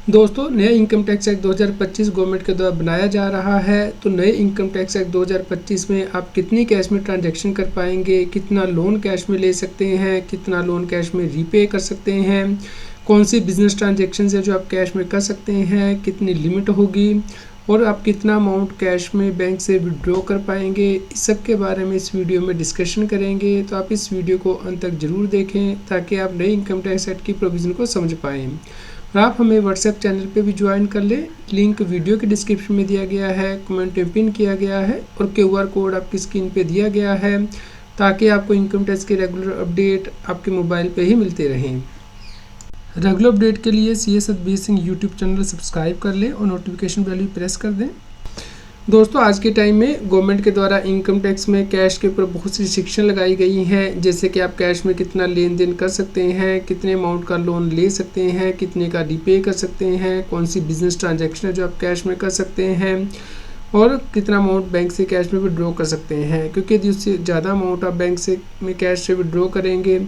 दोस्तों, नया income tax act 2025 government के द्वारा बनाया जा रहा है। तो नए इनकम टैक्स एक्ट 2025 में आप कितनी कैश में ट्रांजैक्शन कर पाएंगे, कितना लोन कैश में ले सकते हैं, कितना लोन कैश में रीपे कर सकते हैं, कौन सी बिजनेस ट्रांजैक्शन है जो आप कैश में कर सकते हैं, कितनी लिमिट होगी और आप कितना अमाउंट कैश में बैंक से विड्रॉ कर पाएंगे, इस सब के बारे में इस वीडियो में डिस्कशन करेंगे। तो आप इस वीडियो को अंत तक ज़रूर देखें ताकि आप नए इनकम टैक्स एक्ट की प्रोविज़न को समझ पाएँ। और आप हमें व्हाट्सएप चैनल पे भी ज्वाइन कर लें, लिंक वीडियो के डिस्क्रिप्शन में दिया गया है, कमेंट में पिन किया गया है और QR कोड आपकी स्क्रीन पे दिया गया है ताकि आपको इनकम टैक्स के रेगुलर अपडेट आपके मोबाइल पे ही मिलते रहें। रेगुलर अपडेट के लिए CS Satbir Singh YouTube channel subscribe कर लें और नोटिफिकेशन बेल भी प्रेस कर दें। दोस्तों, आज के टाइम में गवर्नमेंट के द्वारा इनकम टैक्स में कैश के ऊपर बहुत सी रिस्ट्रिक्शन लगाई गई हैं, जैसे कि आप कैश में कितना लेन देन कर सकते हैं, कितने अमाउंट का लोन ले सकते हैं, कितने का रीपे कर सकते हैं, कौन सी बिजनेस ट्रांजैक्शन है जो आप कैश में कर सकते हैं और कितना अमाउंट बैंक से कैश में विड्रॉ कर सकते हैं। क्योंकि यदि उससे ज़्यादा अमाउंट आप बैंक से में कैश से विड्रॉ करेंगे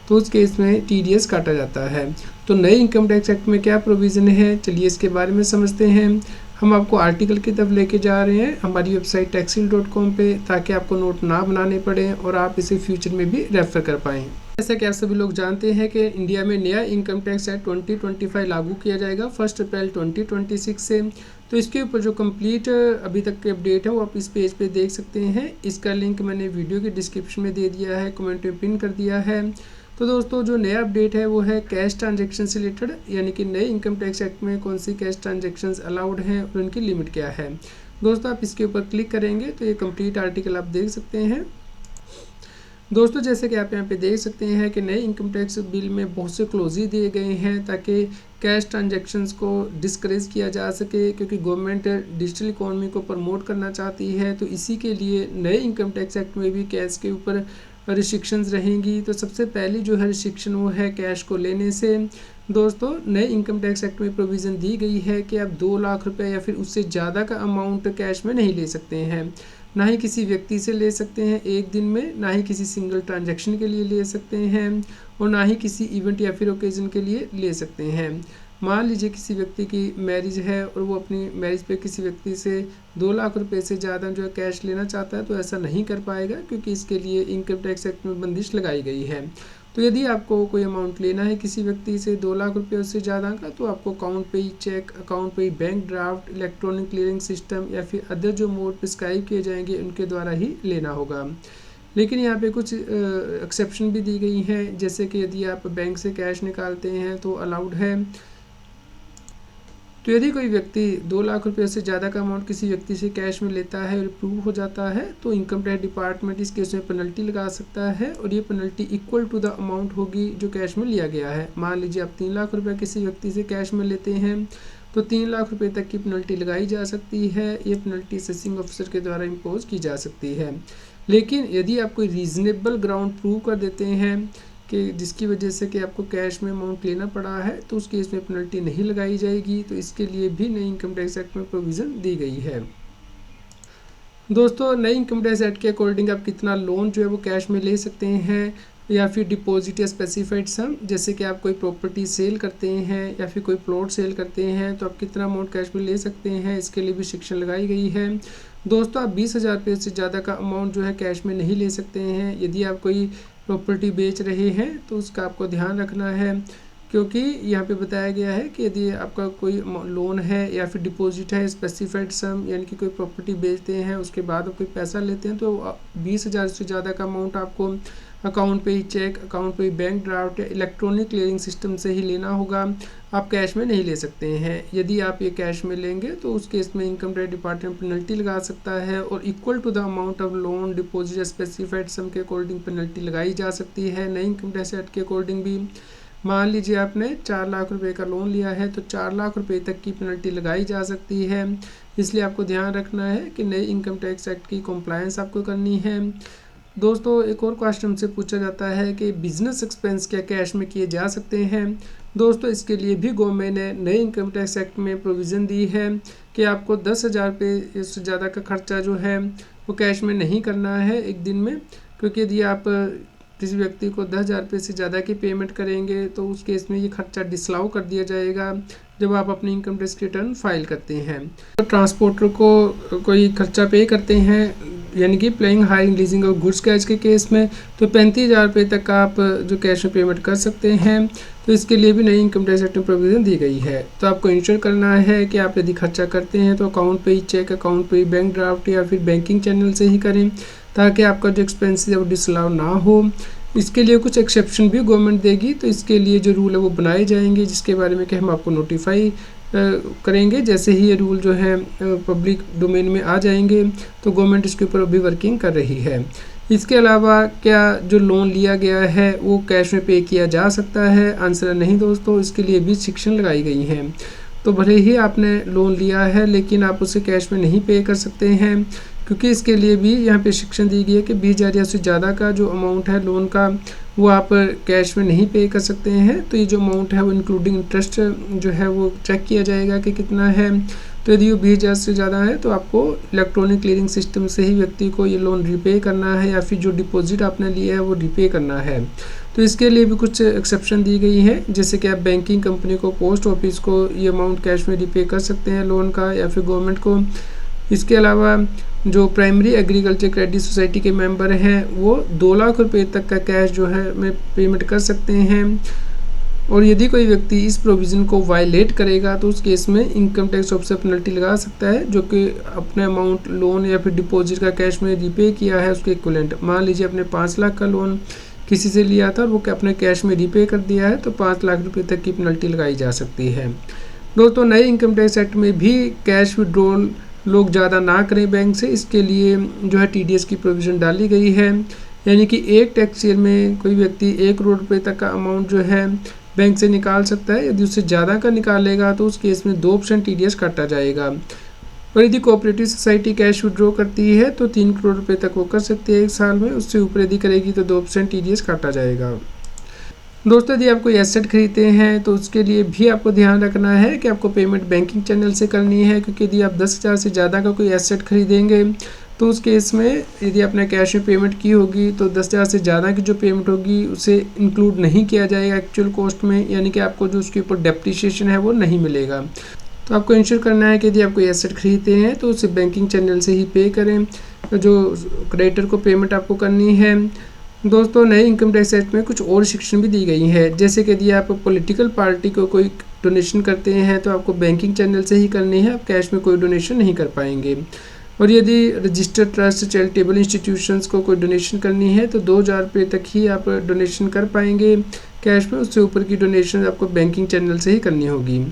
तो उस केस में TDS काटा जाता है। तो नए इनकम टैक्स एक्ट में क्या प्रोविज़न है, चलिए इसके बारे में समझते हैं। हम आपको आर्टिकल की तरफ लेके जा रहे हैं हमारी वेबसाइट taxil.com पे, ताकि आपको नोट ना बनाने पड़े और आप इसे फ्यूचर में भी रेफर कर पाएँ। जैसा कि आप सभी लोग जानते हैं कि इंडिया में नया इनकम टैक्स एक्ट 2025 लागू किया जाएगा 1 अप्रैल 2026 से। तो इसके ऊपर जो कंप्लीट अभी तक के अपडेट है वो आप इस पेज पे देख सकते हैं। इसका लिंक मैंने वीडियो के डिस्क्रिप्शन में दे दिया है, कमेंट में पिन कर दिया है। तो दोस्तों, जो नया अपडेट है वो है कैश ट्रांजैक्शन से रिलेटेड, यानी कि नए इनकम टैक्स एक्ट में कौन सी कैश ट्रांजैक्शंस अलाउड हैं और उनकी लिमिट क्या है। दोस्तों, आप इसके ऊपर क्लिक करेंगे तो ये कंप्लीट आर्टिकल आप देख सकते हैं। दोस्तों, जैसे कि आप यहाँ पे देख सकते हैं कि नए इनकम टैक्स बिल में बहुत से क्लोजेज दिए गए हैं ताकि कैश ट्रांजैक्शंस को डिस्करेज किया जा सके, क्योंकि गवर्नमेंट डिजिटल इकोनॉमी को प्रमोट करना चाहती है। तो इसी के लिए नए इनकम टैक्स एक्ट में भी कैश के ऊपर रिस्ट्रिक्शंस रहेंगी। तो सबसे पहली जो है रिस्ट्रिक्शन वो है कैश को लेने से। दोस्तों, नए इनकम टैक्स एक्ट में प्रोविज़न दी गई है कि आप 2 लाख रुपए या फिर उससे ज़्यादा का अमाउंट कैश में नहीं ले सकते हैं। ना ही किसी व्यक्ति से ले सकते हैं एक दिन में, ना ही किसी सिंगल ट्रांजैक्शन के लिए ले सकते हैं और ना ही किसी इवेंट या फिर ओकेजन के लिए ले सकते हैं। मान लीजिए किसी व्यक्ति की मैरिज है और वो अपनी मैरिज पे किसी व्यक्ति से 2 लाख रुपए से ज़्यादा जो है कैश लेना चाहता है तो ऐसा नहीं कर पाएगा, क्योंकि इसके लिए इनकम टैक्स एक्ट में बंदिश लगाई गई है। तो यदि आपको कोई अमाउंट लेना है किसी व्यक्ति से 2 लाख रुपये उससे ज़्यादा का, तो आपको अकाउंट पे ही चेक, अकाउंट पे ही bank draft, electronic clearing system या फिर अदर जो मोड प्रिस्क्राइब किए जाएंगे उनके द्वारा ही लेना होगा। लेकिन यहाँ पे कुछ एक्सेप्शन भी दी गई हैं, जैसे कि यदि आप बैंक से कैश निकालते हैं तो अलाउड है। तो यदि कोई व्यक्ति 2 लाख रुपये से ज़्यादा का अमाउंट किसी व्यक्ति से कैश में लेता है और प्रूव हो जाता है तो इनकम टैक्स डिपार्टमेंट इस केस में पेनल्टी लगा सकता है और ये penalty equal to the amount होगी जो कैश में लिया गया है। मान लीजिए आप 3 लाख रुपये किसी व्यक्ति से कैश में लेते हैं तो 3 लाख रुपये तक की पेनल्टी लगाई जा सकती है। ये पेनल्टी सेसिंग ऑफिसर के द्वारा इम्पोज की जा सकती है। लेकिन यदि आप कोई रीजनेबल ग्राउंड प्रूव कर देते हैं कि जिसकी वजह से कि आपको कैश में अमाउंट लेना पड़ा है, तो उस केस में पेनल्टी नहीं लगाई जाएगी। तो इसके लिए भी नई इनकम टैक्स एक्ट में प्रोविज़न दी गई है। दोस्तों, नई इनकम टैक्स एक्ट के अकॉर्डिंग आप कितना लोन जो है वो कैश में ले सकते हैं या फिर डिपॉजिट या स्पेसिफाइड सम, जैसे कि आप कोई प्रॉपर्टी सेल करते हैं या फिर कोई प्लॉट सेल करते हैं तो आप कितना अमाउंट कैश में ले सकते हैं, इसके लिए भी शिक्षा लगाई गई है। दोस्तों, आप 20,000 रुपये से ज़्यादा का अमाउंट जो है कैश में नहीं ले सकते हैं। यदि आप कोई प्रॉपर्टी बेच रहे हैं तो उसका आपको ध्यान रखना है, क्योंकि यहाँ पे बताया गया है कि यदि आपका कोई लोन है या फिर डिपॉजिट है स्पेसिफाइड सम, यानी कि कोई प्रॉपर्टी बेचते हैं उसके बाद आप कोई पैसा लेते हैं तो 20,000 से ज़्यादा का अमाउंट आपको अकाउंट पे ही चेक, अकाउंट पे ही बैंक ड्राफ्ट या इलेक्ट्रॉनिक क्लियरिंग सिस्टम से ही लेना होगा। आप कैश में नहीं ले सकते हैं। यदि आप ये कैश में लेंगे तो उस केस में इनकम टैक्स डिपार्टमेंट पेनल्टी लगा सकता है और equal to the amount of loan deposit या स्पेसिफाइड सम के अकॉर्डिंग पेनल्टी लगाई जा सकती है। नई इनकम टैक्स एक्ट के अकॉर्डिंग भी मान लीजिए आपने 4 लाख रुपए का लोन लिया है तो 4 लाख रुपए तक की पेनल्टी लगाई जा सकती है। इसलिए आपको ध्यान रखना है कि नई इनकम टैक्स एक्ट की कंप्लायंस आपको करनी है। दोस्तों, एक और क्वेश्चन से पूछा जाता है कि बिजनेस एक्सपेंस क्या कैश में किए जा सकते हैं। दोस्तों, इसके लिए भी गवर्नमेंट ने नए इनकम टैक्स एक्ट में प्रोविज़न दी है कि आपको 10,000 रुपये से ज़्यादा का खर्चा जो है वो कैश में नहीं करना है एक दिन में, क्योंकि यदि आप किसी व्यक्ति को 10,000 रुपये से ज़्यादा की पेमेंट करेंगे तो उस केस में ये खर्चा डिसअलाउ कर दिया जाएगा जब आप अपनी इनकम टैक्स रिटर्न फाइल करते हैं। तो ट्रांसपोर्टर को कोई खर्चा पे करते हैं यानी कि प्लेइंग हायरिंग लीजिंग और गुड्स कैश के केस में तो 35,000 रुपये तक आप जो कैश में पेमेंट कर सकते हैं। तो इसके लिए भी नई इनकम टैक्स एक्ट में प्रोविज़न दी गई है। तो आपको इंश्योर करना है कि आप यदि खर्चा करते हैं तो अकाउंट पे ही चेक अकाउंट पे ही बैंक ड्राफ्ट या फिर बैंकिंग चैनल से ही करें ताकि आपका जो एक्सपेंस है वो डिसअलाउ ना हो। इसके लिए कुछ एक्सेप्शन भी गवर्नमेंट देगी, तो इसके लिए जो रूल है वो बनाए जाएंगे जिसके बारे में कि हम आपको नोटिफाई करेंगे। जैसे ही ये रूल जो है पब्लिक डोमेन में आ जाएंगे तो गवर्नमेंट इसके ऊपर अभी वर्किंग कर रही है। इसके अलावा क्या जो लोन लिया गया है वो कैश में पे किया जा सकता है? आंसर नहीं दोस्तों, इसके लिए भी शिक्षण लगाई गई हैं। तो भले ही आपने लोन लिया है लेकिन आप उसे कैश में नहीं पे कर सकते हैं, क्योंकि इसके लिए भी यहाँ पे शिक्षण दी गई है कि 20,000 या उससे ज़्यादा का जो अमाउंट है लोन का वो आप कैश में नहीं पे कर सकते हैं। तो ये जो अमाउंट है वो इंक्लूडिंग इंटरेस्ट जो है वो चेक किया जाएगा कि कितना है। तो यदि वो 20,000 से ज़्यादा है तो आपको इलेक्ट्रॉनिक क्लियरिंग सिस्टम से ही व्यक्ति को ये लोन रिपे करना है या फिर जो डिपॉजिट आपने लिया है वो रिपे करना है। तो इसके लिए भी कुछ एक्सेप्शन दी गई है, जैसे कि आप बैंकिंग कंपनी को, पोस्ट ऑफिस को ये अमाउंट कैश में रिपे कर सकते हैं लोन का या फिर गवर्नमेंट को। इसके अलावा जो प्राइमरी एग्रीकल्चर क्रेडिट सोसाइटी के मेंबर हैं वो 2 लाख रुपए तक का कैश जो है में पेमेंट कर सकते हैं। और यदि कोई व्यक्ति इस प्रोविज़न को वायलेट करेगा तो उस केस में इनकम टैक्स ऑफिसर पेनल्टी लगा सकता है, जो कि अपने अमाउंट लोन या फिर डिपॉजिट का कैश में रिपे किया है उसके इक्विवेलेंट। मान लीजिए अपने 5 लाख का लोन किसी से लिया था और वो अपने कैश में रिपे कर दिया है तो 5 लाख रुपये तक की पेनल्टी लगाई जा सकती है। दोस्तों नए इनकम टैक्स एक्ट में भी कैश विड्रॉल लोग ज़्यादा ना करें बैंक से, इसके लिए जो है TDS की प्रोविज़न डाली गई है। यानी कि एक टैक्स ईयर में कोई व्यक्ति 1 करोड़ रुपये तक का अमाउंट जो है बैंक से निकाल सकता है। यदि उससे ज़्यादा का निकालेगा तो उस केस में 2% TDS काटा जाएगा। और यदि कोऑपरेटिव सोसाइटी कैश विड्रॉ करती है तो 3 करोड़ रुपये तक वो कर सकती है 1 साल में, उससे ऊपर यदि करेगी तो 2% TDS काटा जाएगा। दोस्तों यदि आप कोई एसेट खरीदते हैं तो उसके लिए भी आपको ध्यान रखना है कि आपको पेमेंट बैंकिंग चैनल से करनी है, क्योंकि यदि आप 10,000 से ज़्यादा का कोई एसेट खरीदेंगे तो उस केस में यदि आपने कैश में पेमेंट की होगी तो 10,000 से ज़्यादा की जो पेमेंट होगी उसे इंक्लूड नहीं किया जाएगा एक्चुअल कॉस्ट में, यानी कि आपको जो उसके ऊपर डेप्रिसिएशन है वो नहीं मिलेगा। तो आपको इंश्योर करना है कि यदि आप कोई एसेट खरीदते हैं तो उसे बैंकिंग चैनल से ही पे करें, तो जो क्रेडिटर को पेमेंट आपको करनी है। दोस्तों नए इनकम टैक्स एक्ट में कुछ और शिक्षण भी दी गई है, जैसे कि यदि आप पॉलिटिकल पार्टी को कोई डोनेशन करते हैं तो आपको बैंकिंग चैनल से ही करनी है, आप कैश में कोई डोनेशन नहीं कर पाएंगे। और यदि रजिस्टर्ड ट्रस्ट चैरिटेबल इंस्टीट्यूशंस को कोई डोनेशन करनी है तो 2,000 रुपये तक ही आप डोनेशन कर पाएंगे कैश में, उससे ऊपर की डोनेशन आपको बैंकिंग चैनल से ही करनी होगी।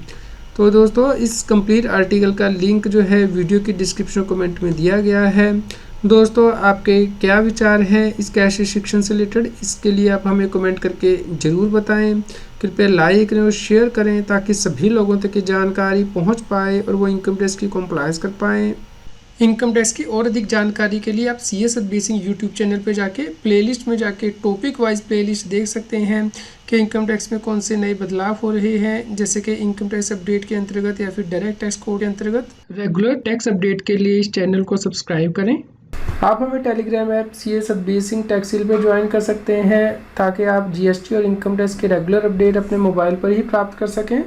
तो दोस्तों इस कंप्लीट आर्टिकल का लिंक जो है वीडियो की डिस्क्रिप्शन कमेंट में दिया गया है। दोस्तों आपके क्या विचार हैं इस कैश रिस्ट्रिक्शन से रिलेटेड, इसके लिए आप हमें कमेंट करके ज़रूर बताएं। कृपया लाइक करें और शेयर करें ताकि सभी लोगों तक ये जानकारी पहुंच पाए और वो इनकम टैक्स की कंप्लायंस कर पाएँ। इनकम टैक्स की और अधिक जानकारी के लिए आप CS एडवाइसिंग यूट्यूब चैनल पर जाके प्लेलिस्ट में जाके टॉपिक वाइज प्लेलिस्ट देख सकते हैं कि इनकम टैक्स में कौन से नए बदलाव हो रहे हैं, जैसे कि इनकम टैक्स अपडेट के अंतर्गत या फिर डायरेक्ट टैक्स कोड के अंतर्गत। रेगुलर टैक्स अपडेट के लिए इस चैनल को सब्सक्राइब करें। आप हमें टेलीग्राम ऐप CS एडवाइसिंग टैक्सिल पर ज्वाइन कर सकते हैं ताकि आप GST और इनकम टैक्स के रेगुलर अपडेट अपने मोबाइल पर ही प्राप्त कर सकें।